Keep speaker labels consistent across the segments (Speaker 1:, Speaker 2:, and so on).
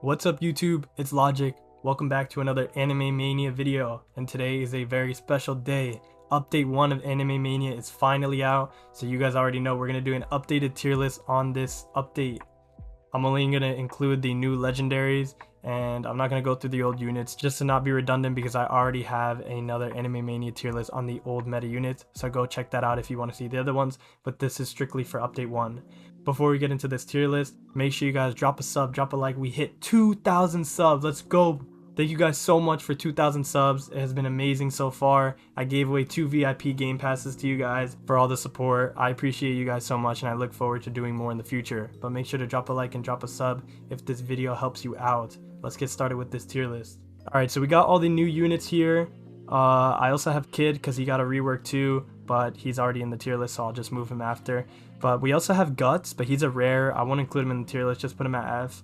Speaker 1: What's up YouTube, it's Logic. Welcome back to another Anime Mania video, and today is a very special day. Update 1 of Anime Mania is finally out, so you guys already know we're going to do an updated tier list on this update. I'm only going to include the new legendaries, and I'm not going to go through the old units just to not be redundant because I already have another Anime Mania tier list on the old meta units, so go check that out if you want to see the other ones, but this is strictly for update 1. Before we get into this tier list, make sure you guys drop a sub, drop a like. We hit 2,000 subs. Let's go. Thank you guys so much for 2,000 subs. It has been amazing so far. I gave away 2 VIP game passes to you guys for all the support. I appreciate you guys so much and I look forward to doing more in the future. But make sure to drop a like and drop a sub if this video helps you out. Let's get started with this tier list. Alright, so we got all the new units here. I also have Kid because he got a rework too, but he's already in the tier list, so I'll just move him after. But we also have Guts, but he's a rare. I won't include him in the tier list, just put him at F,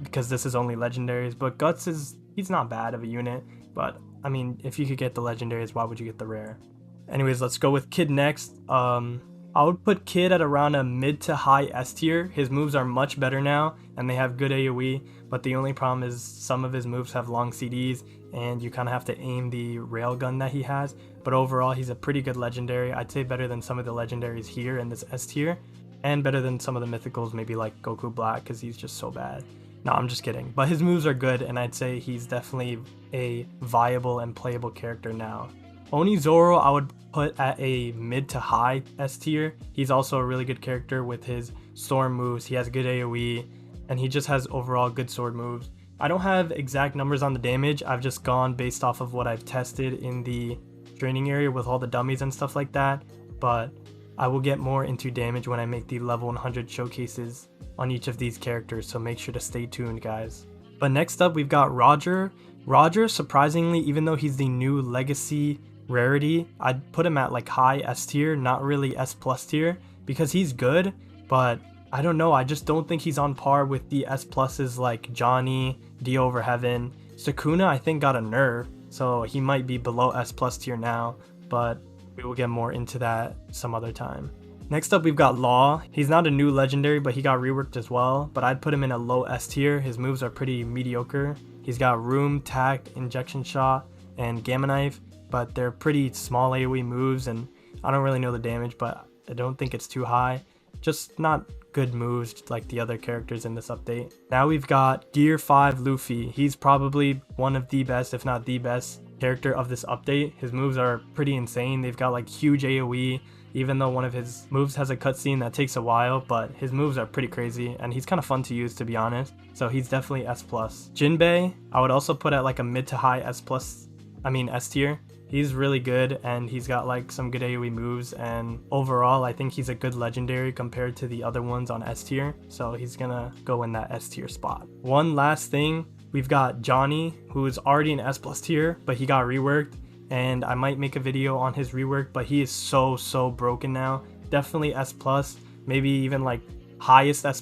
Speaker 1: because this is only legendaries. But Guts he's not bad of a unit, but I mean, if you could get the legendaries, why would you get the rare? Anyways, let's go with Kid next. I would put Kid at around a mid to high S tier. His moves are much better now, and they have good AoE, but the only problem is some of his moves have long CDs, and you kind of have to aim the railgun that he has. But overall, he's a pretty good legendary. I'd say better than some of the legendaries here in this S tier, and better than some of the mythicals, maybe like Goku Black, because he's just so bad. No, I'm just kidding. But his moves are good, and I'd say he's definitely a viable and playable character now. Oni Zoro I would put at a mid to high S tier. He's also a really good character with his storm moves. He has good AoE, and he just has overall good sword moves. I don't have exact numbers on the damage. I've just gone based off of what I've tested in the training area with all the dummies and stuff like that, but I will get more into damage when I make the level 100 showcases on each of these characters, so make sure to stay tuned, guys. But next up, we've got Roger. Roger, surprisingly, even though he's the new legacy rarity, I'd put him at like high S tier, not really S plus tier, because he's good, but I don't know, I just don't think he's on par with the S pluses like Johnny, Dio over Heaven. Sukuna I think got a nerf, so he might be below S plus tier now, but we will get more into that some other time. Next up, we've got Law. He's not a new legendary, but he got reworked as well, but I'd put him in a low S tier. His moves are pretty mediocre. He's got Room, Tact, Injection Shot, and Gamma Knife, but they're pretty small AoE moves, and I don't really know the damage, but I don't think it's too high. Just not good moves like the other characters in this update. Now we've got Gear 5 Luffy. He's probably one of the best, if not the best, character of this update. His moves are pretty insane. They've got like huge AoE, even though one of his moves has a cutscene that takes a while, but his moves are pretty crazy, and he's kind of fun to use, to be honest. So he's definitely S+. Jinbei, I would also put at like a mid to high S tier. He's really good, and he's got like some good AoE moves, and overall I think he's a good legendary compared to the other ones on S tier, so he's gonna go in that S tier spot. One last thing, we've got Johnny, who is already an S+ tier, but he got reworked, and I might make a video on his rework, but he is so broken now. Definitely S+, maybe even like highest S+.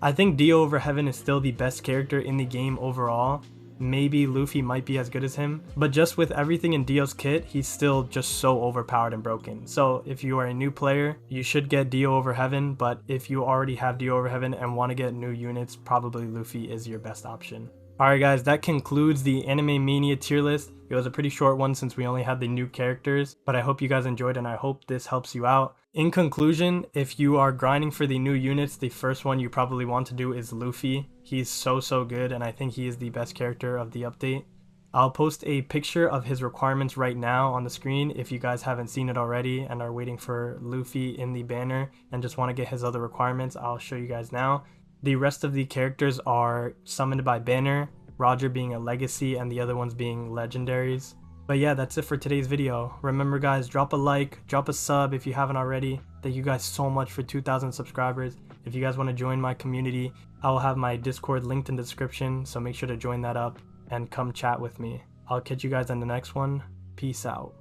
Speaker 1: I think Dio over Heaven is still the best character in the game overall. Maybe Luffy might be as good as him, but just with everything in Dio's kit, he's still just so overpowered and broken. So if you are a new player, you should get Dio over Heaven, but if you already have Dio over Heaven and want to get new units, probably Luffy is your best option. Alright guys, that concludes the Anime Mania tier list. It was a pretty short one since we only had the new characters, but I hope you guys enjoyed and I hope this helps you out. In conclusion, if you are grinding for the new units, the first one you probably want to do is Luffy. He's so good, and I think he is the best character of the update. I'll post a picture of his requirements right now on the screen if you guys haven't seen it already and are waiting for Luffy in the banner and just want to get his other requirements. I'll show you guys now. The rest of the characters are summoned by banner, Roger being a legacy and the other ones being legendaries. But yeah, that's it for today's video. Remember guys, drop a like, drop a sub if you haven't already. Thank you guys so much for 2,000 subscribers. If you guys want to join my community, I will have my Discord linked in the description, so make sure to join that up and come chat with me. I'll catch you guys on the next one. Peace out.